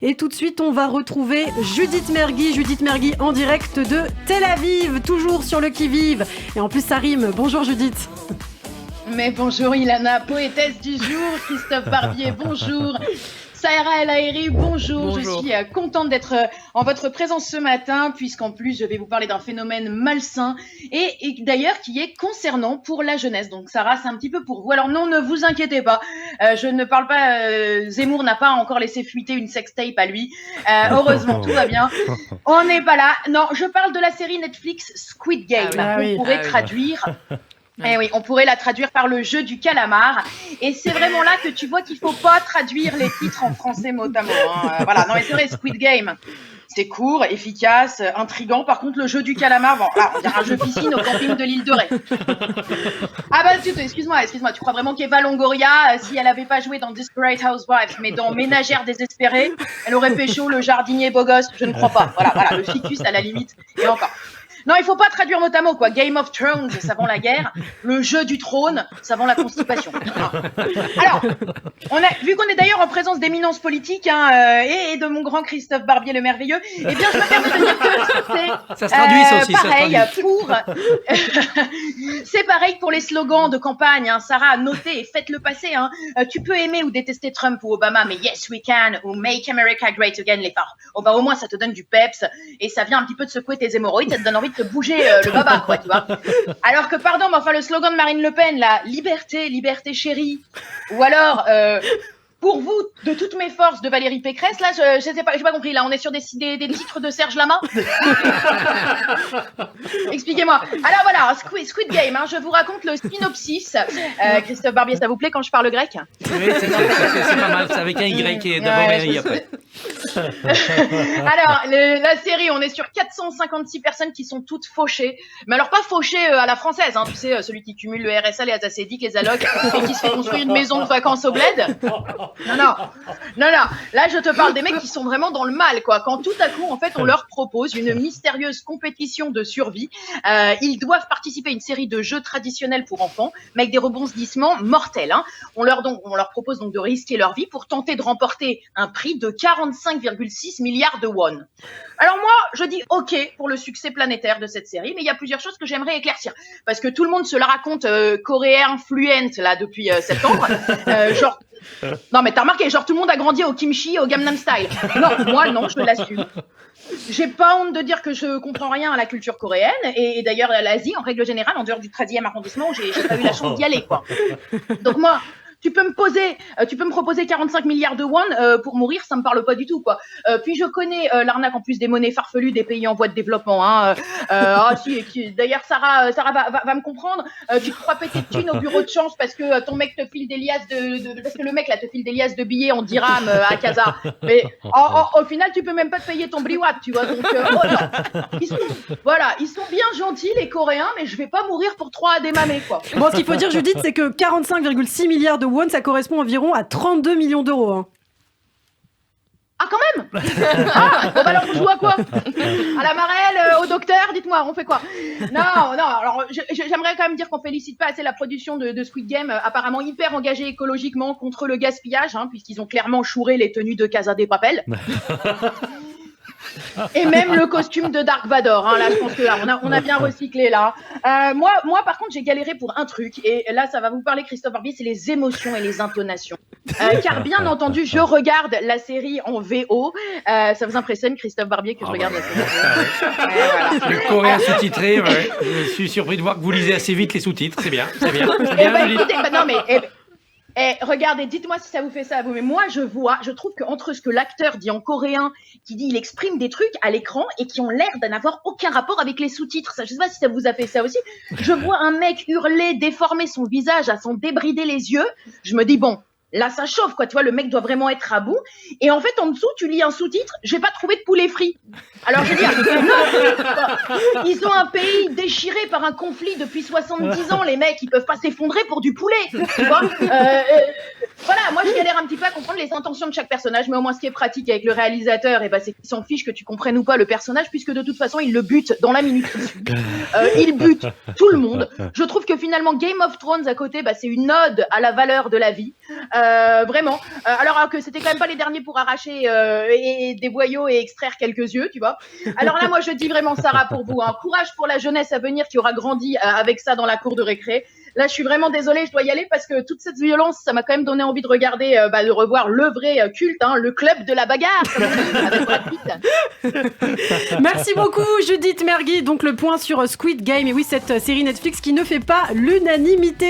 Et tout de suite, on va retrouver Judith Mergui. Judith Mergui en direct de Tel Aviv, toujours sur le qui-vive. Et en plus, ça rime. Bonjour Judith. Mais bonjour Ilana, poétesse du jour. Christophe Barbier, bonjour. Saïra El Haïry, bonjour. Je suis contente d'être en votre présence ce matin, puisqu'en plus je vais vous parler d'un phénomène malsain et d'ailleurs qui est concernant pour la jeunesse. Donc Sarah, c'est un petit peu pour vous. Alors non, ne vous inquiétez pas, je ne parle pas, Zemmour n'a pas encore laissé fuiter une sextape à lui. Heureusement, tout va bien. On n'est pas là. Non, je parle de la série Netflix Squid Game. On pourrait traduire... Eh oui, on pourrait la traduire par le jeu du calamar. Et c'est vraiment là que tu vois qu'il faut pas traduire les titres en français mot à mot. Hein. Voilà, non mais c'est vrai, Squid Game, c'est court, efficace, intriguant. Par contre, le jeu du calamar, bon, là, on dirait un jeu piscine au camping de l'île de Ré. Ah bah, excuse-moi, tu crois vraiment qu'Eva Longoria, si elle avait pas joué dans Desperate Housewives, mais dans Ménagères désespérées, elle aurait pécho le jardinier beau gosse? Je ne crois pas. Voilà, le ficus à la limite, et encore. Non, il faut pas traduire mot à mot, quoi. Game of Thrones, ça vend la guerre. Le jeu du trône, ça vend la constipation. Alors, vu qu'on est d'ailleurs en présence d'éminences politiques et de mon grand Christophe Barbier le merveilleux, eh bien, je me permets de dire que ça se traduit, ça aussi. Pareil c'est pareil pour les slogans de campagne. Hein. Sarah, notez et faites-le passer. Hein. Tu peux aimer ou détester Trump ou Obama, mais yes we can ou Make America Great Again, les phares. Oh bah au moins ça te donne du peps et ça vient un petit peu de secouer tes hémorroïdes, ça te donne envie de te bouger le baba, quoi, tu vois. Alors que, pardon, mais enfin, le slogan de Marine Le Pen, la liberté, liberté chérie, ou alors, pour vous, de toutes mes forces, de Valérie Pécresse, là, je sais pas, j'ai pas compris, là, on est sur des titres de Serge Lama. Expliquez-moi. Alors voilà, Squid Game, hein, je vous raconte le synopsis. Christophe Barbier, ça vous plaît quand je parle grec? Oui, c'est pas mal, c'est avec un Y et d'abord un I après. Alors, la série, on est sur 456 personnes qui sont toutes fauchées. Mais alors, pas fauchées à la française, hein, tu sais, celui qui cumule le RSA, les ACDIC, les allocs, et qui se fait construire une maison de vacances au bled. Non. Là, je te parle des mecs qui sont vraiment dans le mal, quoi. Quand tout à coup, en fait, on leur propose une mystérieuse compétition de survie. Ils doivent participer à une série de jeux traditionnels pour enfants, mais avec des rebondissements mortels. Hein. On leur propose donc de risquer leur vie pour tenter de remporter un prix de 45,6 milliards de won. Alors moi, je dis OK pour le succès planétaire de cette série, mais il y a plusieurs choses que j'aimerais éclaircir. Parce que tout le monde se la raconte coréen fluent, là, depuis septembre. Genre... Non, mais t'as remarqué, genre tout le monde a grandi au kimchi, au Gangnam Style. Non, moi, non, je l'assume. J'ai pas honte de dire que je comprends rien à la culture coréenne, et d'ailleurs à l'Asie, en règle générale, en dehors du 13e arrondissement, où j'ai pas eu la chance d'y aller, quoi. Donc moi... Tu peux me proposer 45 milliards de won pour mourir, ça me parle pas du tout, quoi. Puis je connais l'arnaque en plus des monnaies farfelues des pays en voie de développement. Hein. D'ailleurs Sarah va me comprendre. Tu te crois péter de thunes au bureau de change parce que ton mec te file des liasses parce que le mec là te file des liasses de billets en dirham à Casa. Mais au final tu peux même pas te payer ton briwat, tu vois. Donc ils sont bien gentils les Coréens, mais je vais pas mourir pour 3 à démamer, quoi. Bon, ce qu'il faut dire, Judith, c'est que 45,6 milliards de won, ça correspond environ à 32 millions d'euros. Hein. Ah, quand même. Bon bah alors on joue à quoi? À la marelle, au docteur, dites-moi, on fait quoi? Non, alors j'aimerais quand même dire qu'on félicite pas assez la production de Squid Game, apparemment hyper engagée écologiquement contre le gaspillage, hein, puisqu'ils ont clairement chouré les tenues de Casa de Papel. Et même le costume de Dark Vador, hein, là je pense que là, on a bien recyclé là. Moi par contre j'ai galéré pour un truc, et là ça va vous parler Christophe Barbier, c'est les émotions et les intonations. Car bien entendu je regarde la série en VO. Ça vous impressionne Christophe Barbier que je regarde la série? Voilà. Le coréen sous-titré, ouais. Je suis surpris de voir que vous lisez assez vite les sous-titres, c'est bien. Écoutez, regardez, dites-moi si ça vous fait ça à vous. Mais moi, je trouve qu'entre ce que l'acteur dit en coréen, qui dit, il exprime des trucs à l'écran et qui ont l'air de n'avoir aucun rapport avec les sous-titres. Ça, je sais pas si ça vous a fait ça aussi. Je vois un mec hurler, déformer son visage, à s'en débrider les yeux. Je me dis, bon, là, ça chauffe, quoi. Tu vois, le mec doit vraiment être à bout. Et en fait, en dessous, tu lis un sous-titre, j'ai pas trouvé de poulet frit. Alors, je veux dire, non, ils ont un pays déchiré par un conflit depuis 70 ans, les mecs, ils peuvent pas s'effondrer pour du poulet, tu vois. Voilà, moi, je galère un petit peu à comprendre les intentions de chaque personnage, mais au moins, ce qui est pratique avec le réalisateur, c'est qu'il s'en fiche que tu comprennes ou pas le personnage, puisque de toute façon, il le bute dans la minute qui suit. Il bute tout le monde. Je trouve que finalement, Game of Thrones à côté, c'est une ode à la valeur de la vie. Vraiment. Alors que c'était quand même pas les derniers pour arracher et des boyaux et extraire quelques yeux, tu vois. Alors là, moi, je dis vraiment, Sarah, pour vous, hein, courage pour la jeunesse à venir qui aura grandi avec ça dans la cour de récré. Là, je suis vraiment désolée, je dois y aller parce que toute cette violence, ça m'a quand même donné envie de regarder, de revoir le vrai culte, hein, le club de la bagarre, comme on dit, avec Brad Pitt. Merci beaucoup Judith Mergui. Donc le point sur Squid Game, et oui, cette série Netflix qui ne fait pas l'unanimité.